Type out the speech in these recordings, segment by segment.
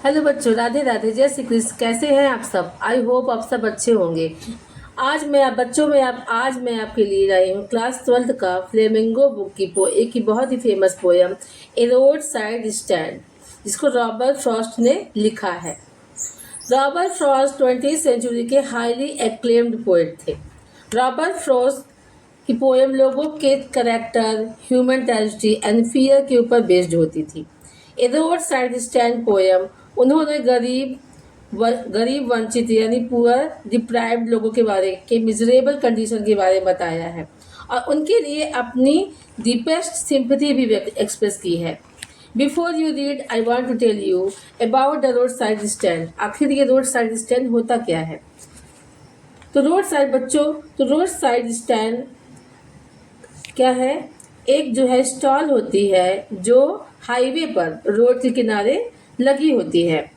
Hello बच्चों, राधे राधे, जय श्री कृष्ण। कैसे हैं आप सब? आई होप आप सब अच्छे होंगे। आज मैं आपके लिए लाई हूँ क्लास 12 का फ्लेमिंगो बुक की एक ही बहुत ही फेमस पोयम, ए रोड साइड स्टैंड, जिसको रॉबर्ट फ्रॉस्ट ने लिखा है। रॉबर्ट फ्रॉस्ट 20वीं सेंचुरी के हाईली एक्लेम्ड पोएट थे। रॉबर्ट फ्रॉस्ट की पोयम लोगों के character, human tragedy and fear के ऊपर बेस्ड होती थी। ए रोड साइड स्टैंड पोयम उन्होंने गरीब वंचित यानी पुअर डिप्राइव्ड लोगों के मिजरेबल कंडीशन के बारे में बताया है और उनके लिए अपनी डीपेस्ट सिंपैथी भी एक्सप्रेस की है। Before you read, I want to tell you about the road side stand. आखिर ये रोड साइड स्टैंड होता क्या है? तो रोड साइड स्टैंड क्या है? एक जो है स्टॉल होती है जो हाईवे पर रोड के किनारे लगी होती है।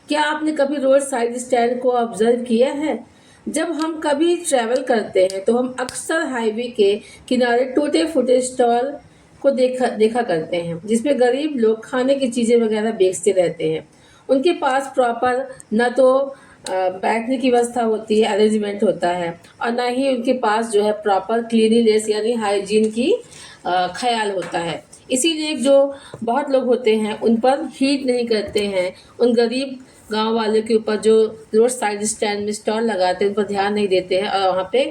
क्या आपने कभी रोड साइड स्टैंड को ऑब्जर्व किया है? जब हम कभी ट्रैवल करते हैं तो हम अक्सर हाईवे के किनारे टूटे फूटे स्टॉल को देखा करते हैं, जिसमें गरीब लोग खाने की चीजें वगैरह बेचते रहते हैं। उनके पास प्रॉपर न तो बैठने की व्यवस्था होती है, अरेंजमेंट होता है, और ना ही उनके पास जो है प्रॉपर क्लीनिनेस यानी हाइजीन की ख्याल होता है। इसीलिए जो बहुत लोग होते हैं उन पर हीट नहीं करते हैं, उन गरीब गांव वाले के ऊपर जो रोड साइड स्टैंड में स्टॉल लगाते हैं उन पर ध्यान नहीं देते हैं और वहाँ पे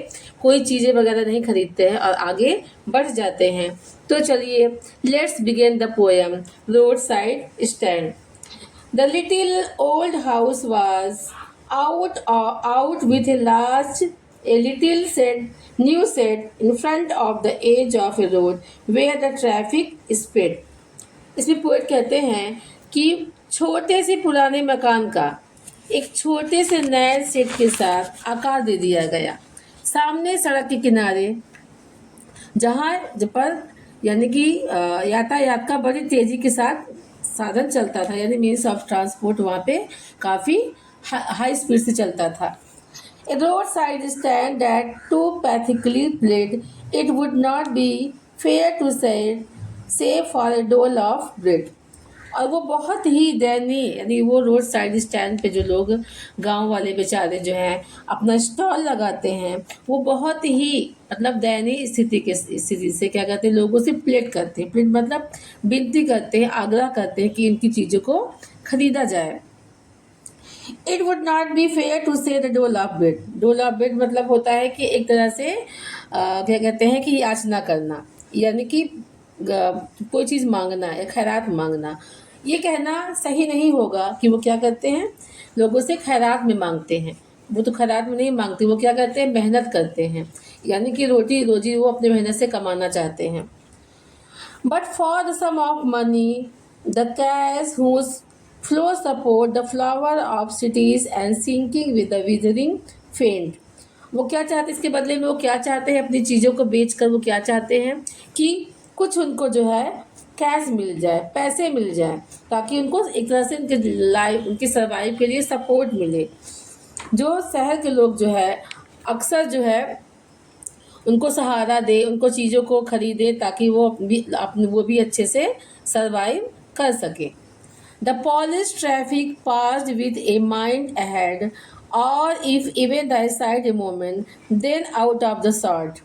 कोई चीज़ें वगैरह नहीं खरीदते हैं और आगे बढ़ जाते हैं। तो चलिए, let's begin the poem road side stand. The little old house was out with a little new shed in front of the edge of a road where the traffic sped. इसमें पोएट कहते हैं कि छोटे से पुराने मकान का एक छोटे से नए सेट के साथ आकार दे दिया गया, सामने सड़क के किनारे, जहाँ पर यानी कि यातायात का बड़ी तेजी के साथ साधन चलता था, यानी मीन्स ऑफ ट्रांसपोर्ट वहाँ पे काफ़ी हाई स्पीड से चलता था। A road side stand that too pathetically pleaded it would not be fair to say for a dole of bread. और वो बहुत ही दयनीय, यानी वो रोड साइड स्टैंड पे जो लोग गांव वाले बेचारे जो हैं अपना स्टॉल लगाते हैं, वो बहुत ही मतलब दयनीय स्थिति से क्या करते हैं, लोगों से प्लेट करते हैं। प्लेट मतलब विनती करते हैं, आग्रह करते हैं कि इनकी चीज़ों को खरीदा जाए। It would not be fair to say the dole of bread. Dole of bread मतलब होता है कि एक तरह से क्या कहते हैं कि याचना करना, यानी कि कोई चीज़ मांगना या खैरात मांगना। ये कहना सही नहीं होगा कि वो क्या करते हैं, लोगों से खैरात में मांगते हैं। वो तो खैरात में नहीं मांगते, वो क्या करते हैं, मेहनत करते हैं, यानी कि रोटी रोजी वो अपने मेहनत से कमाना चाहते हैं। But for the sum of money the cash whose flow support the flower of cities and sinking with the withering faint. वो क्या चाहते हैं, इसके बदले में वो क्या चाहते हैं, अपनी चीज़ों को बेचकर वो क्या चाहते हैं कि कुछ उनको जो है कैश मिल जाए, पैसे मिल जाए, ताकि उनको एक तरह से उनकी सर्वाइव के लिए सपोर्ट मिले। जो शहर के लोग जो है अक्सर जो है उनको सहारा दे, उनको चीज़ों को खरीदे, ताकि वो भी अच्छे से सर्वाइव कर सके। The polished traffic passed with a mind ahead और if even the side a moment then out of the sort.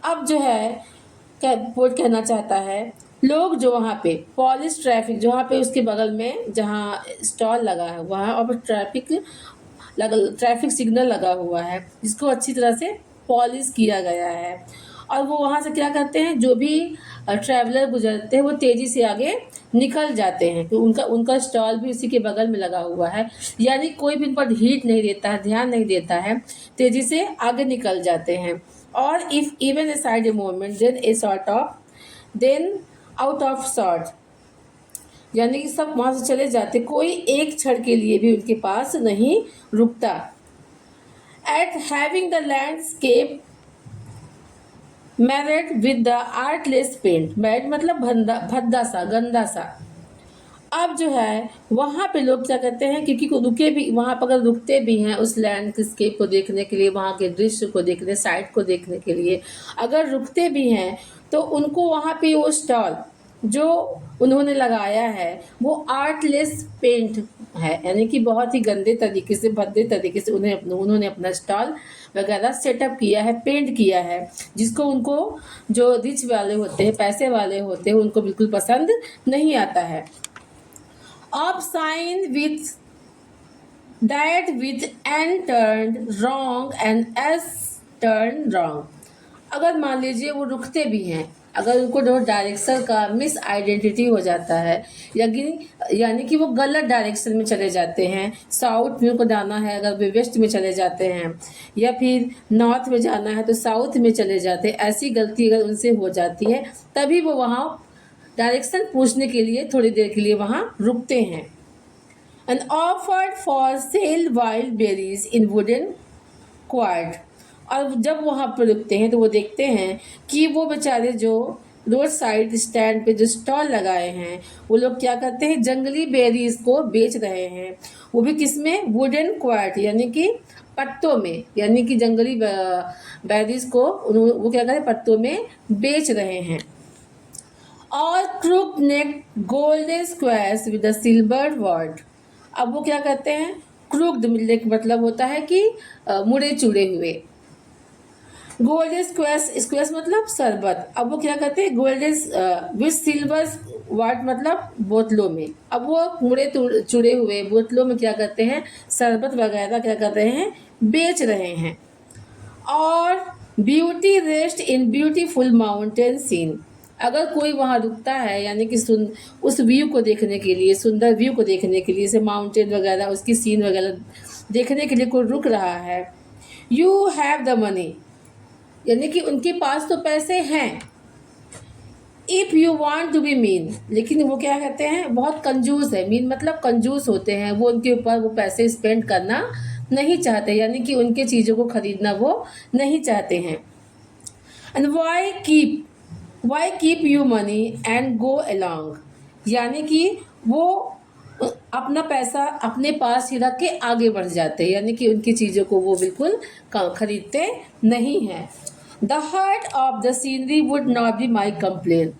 अब जो है पोर्ट कहना चाहता है, लोग जो वहाँ पे पॉलिश ट्रैफिक, जो वहाँ पे उसके बगल में जहाँ स्टॉल लगा है वहाँ और ट्रैफिक सिग्नल लगा हुआ है, जिसको अच्छी तरह से पॉलिश किया गया है, और वो वहाँ से क्या करते हैं, जो भी ट्रैवलर गुजरते हैं वो तेज़ी से आगे निकल जाते हैं। तो उनका स्टॉल भी उसी के बगल में लगा हुआ है, यानी कोई भी उन पर हीट नहीं देता है, ध्यान नहीं देता है, तेज़ी से आगे निकल जाते हैं। और if even a side a moment then out of sort, यानी कि सब वहाँ से चले जाते, कोई एक क्षण के लिए भी उनके पास नहीं रुकता। At having the landscape married with the artless paint. Married मतलब भद्दा सा, गंदा सा। अब जो है वहाँ पे लोग क्या करते हैं, क्योंकि रुके भी वहाँ पर, अगर रुकते भी हैं उस लैंडस्केप को देखने के लिए, वहाँ के दृश्य को देखने, साइट को देखने के लिए अगर रुकते भी हैं, तो उनको वहाँ पे वो स्टॉल जो उन्होंने लगाया है वो आर्टलेस पेंट है, यानी कि बहुत ही गंदे तरीके से, भद्दे तरीके से उन्होंने अपना स्टॉल वगैरह सेटअप किया है, पेंट किया है, जिसको उनको जो रिच वाले होते हैं, पैसे वाले होते हैं, उनको बिल्कुल पसंद नहीं आता है। अब sign with that with n turned wrong and s turned wrong। अगर मान लीजिए वो रुकते भी हैं, अगर उनको जो डायरेक्शन का मिस आइडेंटिटी हो जाता है, यानी कि वो गलत डायरेक्शन में चले जाते हैं, साउथ में उनको जाना है अगर वे वेस्ट में चले जाते हैं, या फिर नॉर्थ में जाना है तो साउथ में चले जाते हैं, ऐसी गलती अगर उनसे हो जाती है तभी वो वहाँ डायरेक्शन पूछने के लिए थोड़ी देर के लिए वहाँ रुकते हैं। and offered for sale wild berries in wooden quart। और जब वहाँ पर रुकते हैं तो वो देखते हैं कि वो बेचारे जो रोड साइड स्टैंड पे जो स्टॉल लगाए हैं वो लोग क्या करते हैं, जंगली बेरीज को बेच रहे हैं, वो भी किसमें, वुडन क्वार्ट, यानी कि पत्तों में, यानी कि जंगली बेरीज को वो क्या करते हैं, पत्तों में बेच रहे हैं। और crook neck golden squares with a silver word. अब वो क्या करते हैं, क्रूक्ड मिलने का मतलब होता है कि मुड़े चुड़े हुए, गोल्डन स्क्वेस, स्क्वेस मतलब शरबत। अब वो क्या करते हैं, गोल्डन विथ सिल्वर वाट मतलब बोतलों में, अब वो मुड़े चुड़े हुए बोतलों में क्या करते हैं, शरबत वगैरह क्या कर रहे हैं, बेच रहे हैं। और beauty rest in beautiful mountain scene. अगर कोई वहाँ रुकता है, यानी कि उस व्यू को देखने के लिए, सुंदर व्यू को देखने के लिए, जैसे माउंटेन वगैरह उसकी सीन वगैरह देखने के लिए कोई रुक रहा है, यू हैव द मनी, यानी कि उनके पास तो पैसे हैं। If you want to be mean, लेकिन वो क्या कहते हैं, बहुत कंजूस है, मीन मतलब कंजूस होते हैं, वो उनके ऊपर वो पैसे स्पेंड करना नहीं चाहते, यानी कि उनके चीज़ों को खरीदना वो नहीं चाहते हैं। And why keep you money and go along, यानी कि वो अपना पैसा अपने पास ही रख के आगे बढ़ जाते हैं, यानी कि उनकी चीज़ों को वो बिल्कुल खरीदते नहीं हैं। The heart of the scenery would not be my complain.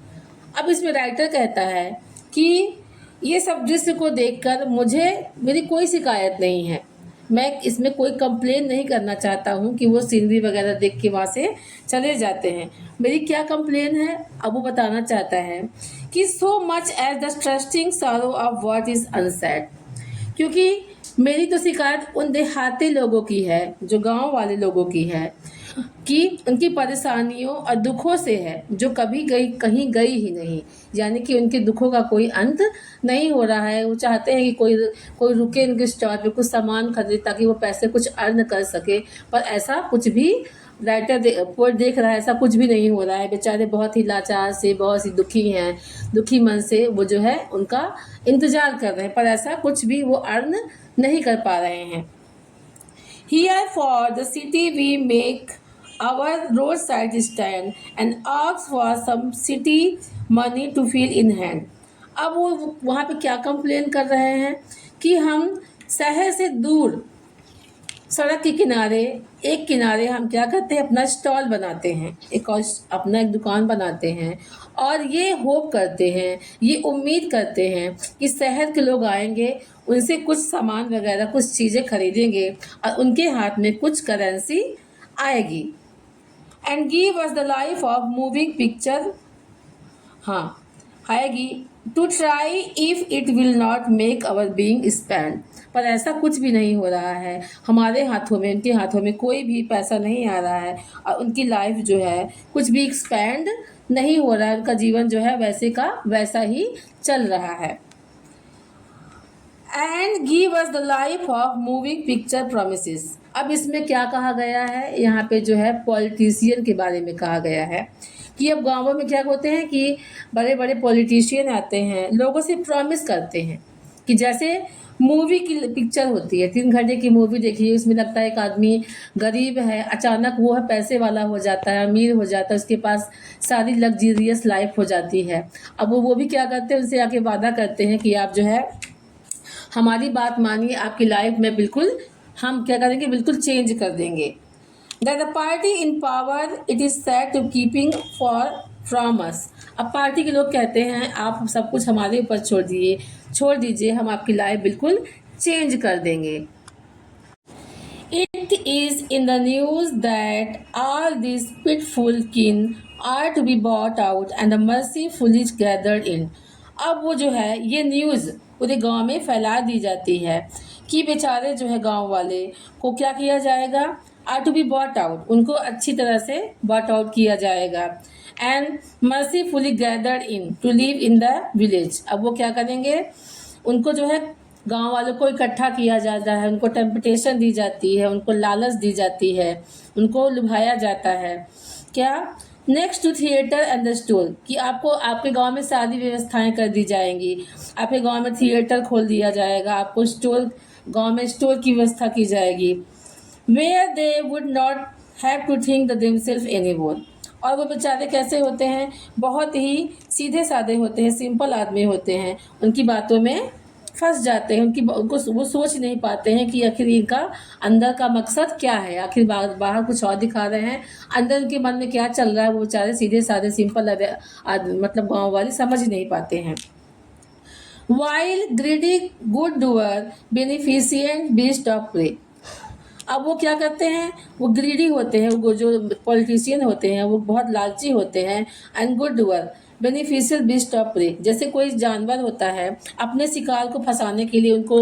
अब इसमें राइटर कहता है कि ये सब दृश्य को देखकर मेरी कोई शिकायत नहीं है, मैं इसमें कोई कंप्लेन नहीं करना चाहता हूँ कि वो सीनरी वगैरह देख के वहाँ से चले जाते हैं। मेरी क्या कंप्लेन है, अब वो बताना चाहता है कि so much as the trusting sorrow of what is unsaid, क्योंकि मेरी तो शिकायत उन देहाती लोगों की है, जो गांव वाले लोगों की है, कि उनकी परेशानियों और दुखों से है, जो कभी कहीं गई ही नहीं, यानी कि उनके दुखों का कोई अंत नहीं हो रहा है। वो चाहते हैं कि कोई रुके उनके स्टॉल पे, कुछ सामान खरीदे ताकि वो पैसे कुछ अर्न कर सके, पर ऐसा कुछ भी पोएट देख रहा है, ऐसा कुछ भी नहीं हो रहा है। बेचारे बहुत ही लाचार से, बहुत ही दुखी हैं, दुखी मन से वो जो है उनका इंतजार कर रहे हैं, पर ऐसा कुछ भी वो अर्न नहीं कर पा रहे हैं। Here for the city we make our roadside stand and ask for some city money to fill in hand। अब वो वहाँ पे क्या कंप्लेन कर रहे हैं कि हम शहर से दूर सड़क के किनारे, एक किनारे हम क्या करते हैं, अपना स्टॉल बनाते हैं, अपना एक दुकान बनाते हैं, और ये होप करते हैं, ये उम्मीद करते हैं कि शहर के लोग आएंगे, उनसे कुछ सामान वगैरह, कुछ चीज़ें खरीदेंगे और उनके हाथ में कुछ करेंसी आएगी। And give us the life of moving picture, हाँ आएगी, to try if it will not make our being spend. पर ऐसा कुछ भी नहीं हो रहा है, हमारे हाथों में, उनके हाथों में कोई भी पैसा नहीं आ रहा है, और उनकी लाइफ जो है कुछ भी एक्सपेंड नहीं हो रहा है, उनका जीवन जो है वैसे का वैसा ही चल रहा है। And give us the life of moving picture promises. अब इसमें क्या कहा गया है, यहाँ पे जो है पॉलिटिशियन के बारे में कहा गया है कि अब गांवों में क्या होते हैं कि बड़े बड़े पॉलिटिशियन आते हैं, लोगों से प्रॉमिस करते हैं कि जैसे मूवी की पिक्चर होती है, 3 घंटे की मूवी देखिए, उसमें लगता है एक आदमी गरीब है, अचानक वो है पैसे वाला हो जाता है, अमीर हो जाता है, उसके पास सारी लग्जरियस लाइफ हो जाती है। अब वो भी क्या करते हैं, उनसे आके वादा करते हैं कि आप जो है हमारी बात मानिए, आपकी लाइफ में बिल्कुल हम क्या करेंगे, बिल्कुल चेंज कर देंगे। That the party in power it is said to keeping for from us. अब पार्टी के लोग कहते हैं आप सब कुछ हमारे ऊपर छोड़ दीजिए, हम आपकी लाइफ बिल्कुल चेंज कर देंगे। It is in the news that all these pitiful kin are to be bought out and the mercifully gathered in। अब वो जो है ये न्यूज़ पूरे गांव में फैला दी जाती है कि बेचारे जो है गांव वाले को क्या किया जाएगा, are to be bought out, उनको अच्छी तरह से बॉट आउट किया जाएगा, and mercifully gathered in to live in the village. अब वो क्या करेंगे, उनको जो है गांव वालों को इकट्ठा किया जाता है, उनको टेम्पटेशन दी जाती है, उनको लालच दी जाती है, उनको लुभाया जाता है। क्या, next to theatre and the store, कि आपको आपके गांव में सारी व्यवस्थाएं कर दी जाएंगी, आपके गांव में थिएटर खोल दिया जाएगा, आपको गांव में स्टोर की व्यवस्था की जाएगी, where they would not have to think the themself anymore. और वो बेचारे कैसे होते हैं, बहुत ही सीधे साधे होते हैं, सिंपल आदमी होते हैं, उनकी बातों में फंस जाते हैं, उनको वो सोच नहीं पाते हैं कि आखिर इनका अंदर का मकसद क्या है, आखिर बाहर कुछ और दिखा रहे हैं, अंदर उनके मन में क्या चल रहा है, वो बेचारे सीधे साधे सिंपल मतलब गांव वाले समझ नहीं पाते हैं। While greedy good doer beneficent beast of prey. अब वो क्या करते हैं, वो ग्रीडी होते हैं, वो जो पॉलिटिशियन होते हैं वो बहुत लालची होते हैं, and good doer beneficial beast of prey, जैसे कोई जानवर होता है अपने शिकार को फंसाने के लिए उनको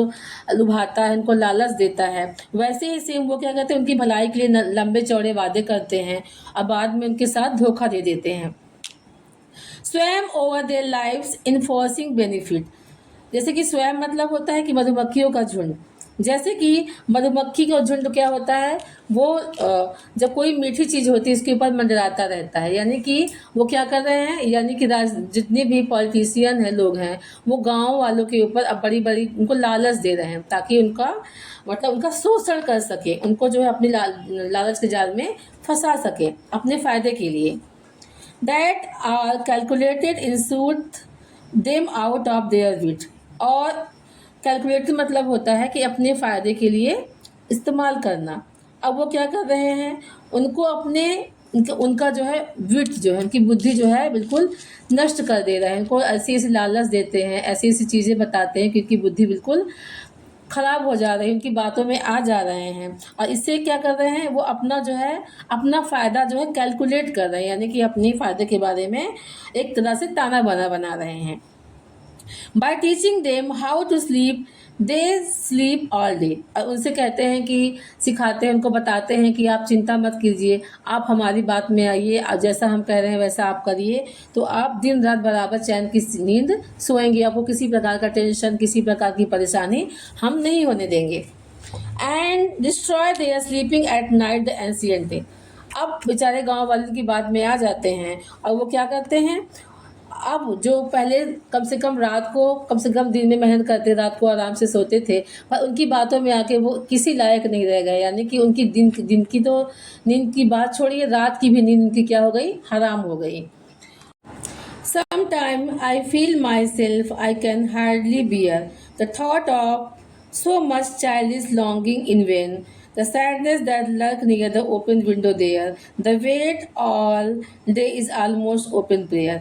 लुभाता है, उनको लालच देता है, वैसे ही सेम वो क्या करते हैं, उनकी भलाई के लिए लंबे चौड़े वादे करते हैं और बाद में उनके साथ धोखा दे देते हैं। स्वयं over their lives enforcing benefit, जैसे कि स्वयं मतलब होता है कि मधुमक्खियों का झुंड, जैसे कि मधुमक्खी का झुंड क्या होता है, वो जब कोई मीठी चीज़ होती है इसके ऊपर मंडराता रहता है, यानी कि वो क्या कर रहे हैं, यानी कि जितने भी पॉलिटिशियन हैं, लोग हैं, वो गांव वालों के ऊपर अब बड़ी बड़ी उनको लालच दे रहे हैं ताकि उनका मतलब उनका शोषण कर सके, उनको जो है अपनी लालच के जाल में फंसा सके अपने फ़ायदे के लिए। That are calculated in suit them out of their wit, और कैलकुलेटेड मतलब होता है कि अपने फ़ायदे के लिए इस्तेमाल करना। अब वो क्या कर रहे हैं, उनको उनका जो है विट जो है, उनकी बुद्धि जो है बिल्कुल नष्ट कर दे रहे हैं, उनको ऐसी ऐसी लालच देते हैं, ऐसी ऐसी चीज़ें बताते हैं कि उनकी बुद्धि बिल्कुल ख़राब हो जा रही है, उनकी बातों में आ जा रहे हैं, और इससे क्या कर रहे हैं, वो अपना जो है अपना फ़ायदा जो है कैलकुलेट कर रहे हैं, यानी कि अपने फ़ायदे के बारे में एक तरह से ताना बाना बना रहे हैं। By teaching them how to sleep, they sleep all day। और उनसे कहते हैं कि सिखाते हैं, उनको बताते हैं कि आप चिंता मत कीजिए, आप हमारी बात में आइए, जैसा हम कह रहे हैं वैसा आप करिए, तो आप दिन रात बराबर चैन की नींद सोएंगे, आपको किसी प्रकार का टेंशन, किसी प्रकार की परेशानी हम नहीं होने देंगे। And destroy there sleeping at night the ancient. अब बेचारे गांव वाले की बात में आ जाते हैं और वो क्या करते हैं, अब जो पहले कम से कम रात को कम से कम दिन में मेहनत करते, रात को आराम से सोते थे, पर उनकी बातों में आके वो किसी लायक नहीं रह गए, यानी कि उनकी दिन की तो नींद की बात छोड़िए, रात की भी नींद उनकी क्या हो गई, हराम हो गई। Sometime I feel myself I can hardly bear the thought of so much childish longing in vain, the sadness that lurk near the open window there, the wait all day is almost open prayer।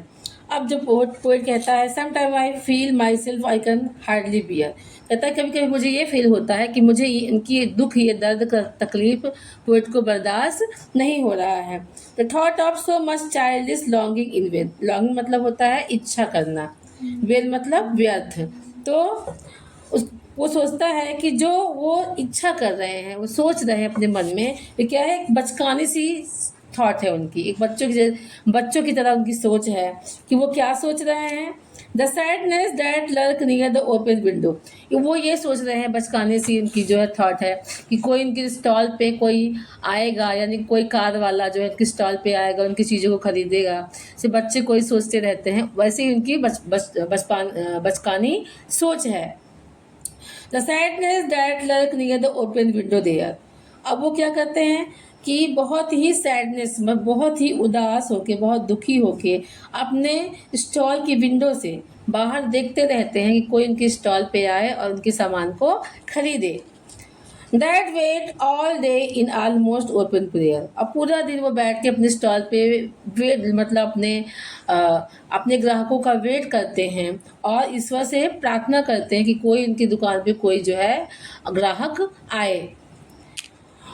अब जो poet कहता है sometime I feel myself I can hardly bear, कहता है कभी कभी मुझे ये फील होता है कि मुझे इनकी दुख, ये दर्द का तकलीफ पोएट को बर्दाश्त नहीं हो रहा है। The thought of so much childish longing in when, longing मतलब होता है इच्छा करना, वेन मतलब व्यर्थ, तो वो सोचता है कि जो वो इच्छा कर रहे हैं, वो सोच रहे हैं अपने मन में, ये क्या है, बचकानी सी थॉट है उनकी, एक बच्चों की तरह उनकी सोच है कि वो क्या सोच रहे हैं, the sadness that lurk near the open window, वो ये सोच रहे हैं, बचकाने सी उनकी जो है थॉट है कि कोई उनकी स्टॉल पे कोई आएगा, यानी कोई कार वाला जो है उनकी स्टॉल पे आएगा, उनकी चीज़ों को खरीदेगा, से बच्चे कोई सोचते रहते हैं, वैसे ही उनकी बचकानी सोच है। The sadness that lurk near the open window there. अब वो क्या करते हैं कि बहुत ही सैडनेस, बहुत ही उदास होके, बहुत दुखी होके अपने स्टॉल की विंडो से बाहर देखते रहते हैं कि कोई उनकी स्टॉल पे आए और उनके सामान को खरीदे। That wait all day in almost open prayer. अब पूरा दिन वो बैठ के अपने स्टॉल पे वेट मतलब अपने ग्राहकों का वेट करते हैं और ईश्वर से प्रार्थना करते हैं कि कोई उनकी दुकान पे कोई जो है ग्राहक आए।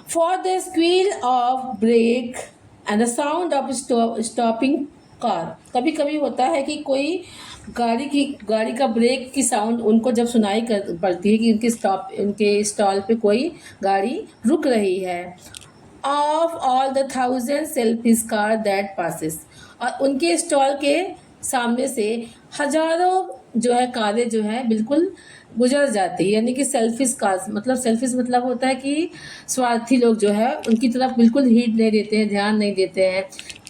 For the squeal of brake and the sound of stopping car। कभी कभी होता है कि कोई गाड़ी का ब्रेक की साउंड उनको जब सुनाई पड़ती है कि उनके स्टॉल पे कोई गाड़ी रुक रही है। Of all the thousand selfish car that passes. और उनके स्टॉल के सामने से हजारों जो है कारें जो है बिल्कुल गुजर जाती है। यानी कि सेल्फिश मतलब होता है कि स्वार्थी लोग जो है उनकी तरफ बिल्कुल हीड नहीं देते हैं, ध्यान नहीं देते हैं,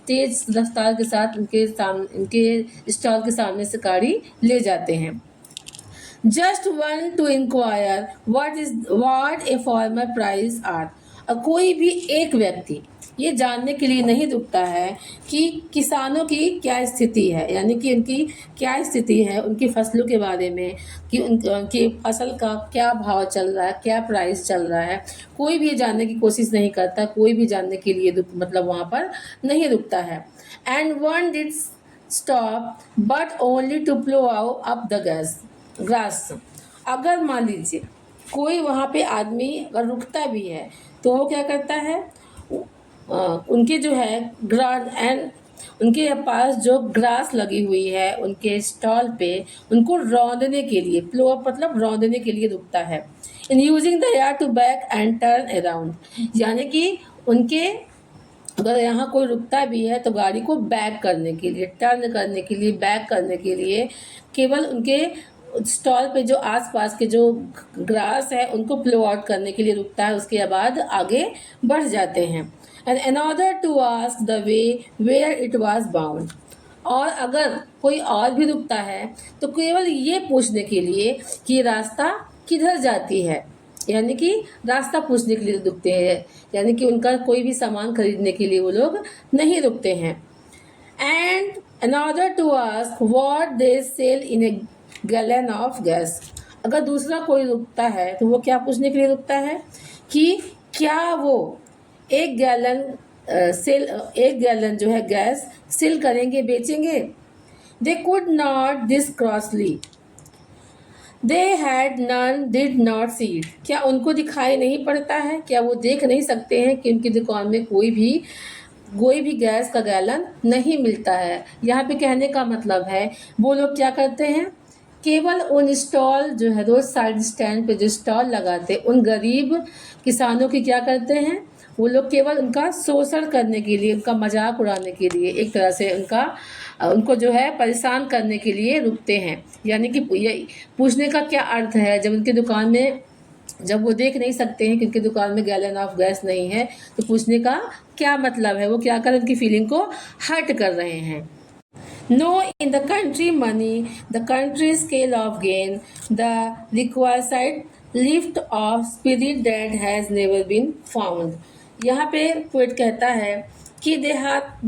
तेज रफ्तार के साथ उनके स्टॉल के सामने से गाड़ी ले जाते हैं। Just one to inquire what a former price are. और कोई भी एक व्यक्ति ये जानने के लिए नहीं रुकता है कि किसानों की क्या स्थिति है, यानी कि उनकी क्या स्थिति है उनकी फसलों के बारे में, कि उनकी फसल का क्या भाव चल रहा है, क्या प्राइस चल रहा है। कोई भी ये जानने की कोशिश नहीं करता, कोई भी जानने के लिए मतलब वहाँ पर नहीं रुकता है। And one did stop but only to plough out up the grass. अगर मान लीजिए कोई वहाँ पे आदमी अगर रुकता भी है तो वो क्या करता है, उनके जो है उनके पास जो ग्रास लगी हुई है उनके स्टॉल पे उनको रौंदने के लिए, प्लो अप मतलब रौंदने के लिए रुकता है। In using the air to back and turn around. यानी कि उनके अगर यहाँ कोई रुकता भी है तो गाड़ी को बैक करने के लिए, टर्न करने के लिए, बैक करने के लिए केवल उनके स्टॉल पे जो आसपास के जो ग्रास है उनको प्लो आउट करने के लिए रुकता है। उसके बाद आगे बढ़ जाते हैं। And another to ask the way where it was bound. और अगर कोई और भी रुकता है तो केवल ये पूछने के लिए कि रास्ता किधर जाती है, यानी कि रास्ता पूछने के लिए रुकते हैं, यानी कि उनका कोई भी सामान खरीदने के लिए वो लोग नहीं रुकते हैं। And another to ask what they sell in a gallon of gas. अगर दूसरा कोई रुकता है तो वो क्या पूछने के लिए रुकता है कि क्या वो एक गैलन जो है गैस सेल करेंगे, बेचेंगे। They could not this crossly they had none did not see it. क्या उनको दिखाई नहीं पड़ता है, क्या वो देख नहीं सकते हैं कि उनकी दुकान में कोई भी गैस का गैलन नहीं मिलता है। यहाँ पे कहने का मतलब है वो लोग क्या करते हैं, केवल उन स्टॉल जो है रोड साइड स्टैंड पे जो स्टॉल लगाते हैं उन गरीब किसानों की क्या करते हैं, वो लोग केवल उनका शोषण करने के लिए, उनका मजाक उड़ाने के लिए, एक तरह से उनको जो है परेशान करने के लिए रुकते हैं। यानी कि ये पूछने का क्या अर्थ है, जब उनकी दुकान में जब वो देख नहीं सकते हैं कि उनकी दुकान में गैलन ऑफ गैस नहीं है तो पूछने का क्या मतलब है, वो क्या कर उनकी फीलिंग को हर्ट कर रहे हैं। No, in the country money, the country scale of gain, the requisite lift of spirit that has never been found। यहाँ पे पोएट कहता है कि देहात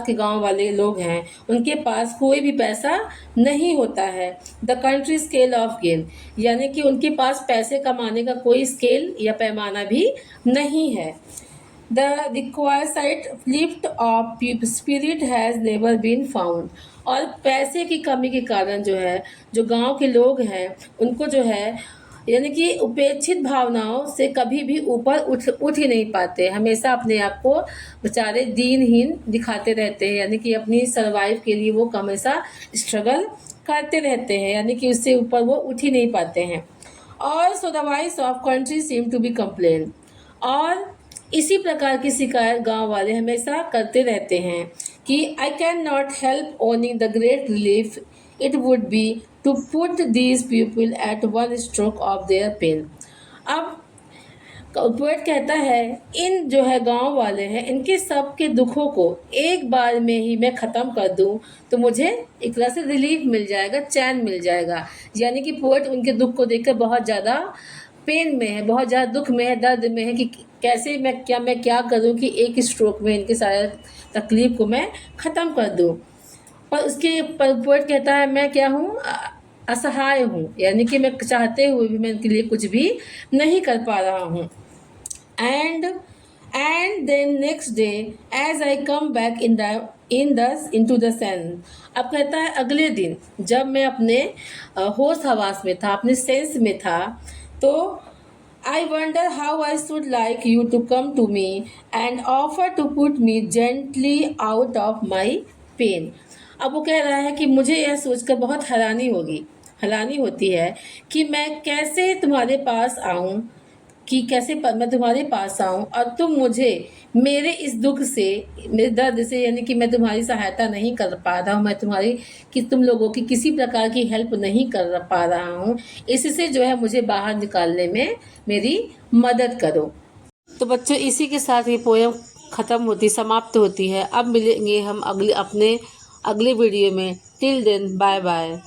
के गांव वाले लोग हैं उनके पास कोई भी पैसा नहीं होता है। The country scale of gain, यानी कि उनके पास पैसे कमाने का कोई स्केल या पैमाना भी नहीं है। The requisite lift of spirit has never been found। और पैसे की कमी के कारण जो गांव के लोग हैं उनको जो है यानी कि उपेक्षित भावनाओं से कभी भी ऊपर उठ ही नहीं पाते, हमेशा अपने आप को बेचारे दीनहीन दिखाते रहते हैं। यानी कि अपनी सर्वाइव के लिए वो हमेशा स्ट्रगल करते रहते हैं, यानी कि उससे ऊपर वो उठ ही नहीं पाते हैं। और so the voice of country seem to be complain. और इसी प्रकार की शिकायत गांव वाले हमेशा करते रहते हैं कि I can not help owning the great relief it would be to put these people at one stroke of their pain. अब पोएट कहता है इन जो है गांव वाले हैं इनके सब के दुखों को एक बार में ही मैं ख़त्म कर दूं तो मुझे एक तरह से रिलीफ मिल जाएगा, चैन मिल जाएगा। यानी कि पोएट उनके दुख को देखकर बहुत ज़्यादा पेन में है, बहुत ज़्यादा दुख में है, दर्द में है कि कैसे मैं क्या करूं कि एक स्ट्रोक में इनके सारे तकलीफ को मैं ख़त्म कर दूं। और उसके पोएट कहता है मैं क्या हूँ, असहाय हूँ, यानी कि मैं चाहते हुए भी मैं इनके लिए कुछ भी नहीं कर पा रहा हूँ। And then next day as I come back into the sun, अब कहता है अगले दिन जब मैं अपने होश हवास में था, अपने सेंस में था, तो I wonder how I should like you to come to me and offer to put me gently out of my pain। अब वो कह रहा है कि मुझे यह सोचकर बहुत हैरानी होती है कि मैं कैसे तुम्हारे पास आऊं, कि कैसे मैं तुम्हारे पास आऊं और तुम मुझे मेरे इस दुख से, मेरे दर्द से, यानी कि मैं तुम्हारी सहायता नहीं कर पा रहा हूँ, मैं तुम्हारी कि तुम लोगों की किसी प्रकार की हेल्प नहीं कर पा रहा हूँ, इससे जो है मुझे बाहर निकालने में मेरी मदद करो। तो बच्चों इसी के साथ ये पोयम समाप्त होती है। अब मिलेंगे हम अपने अगले वीडियो में। Till then bye bye.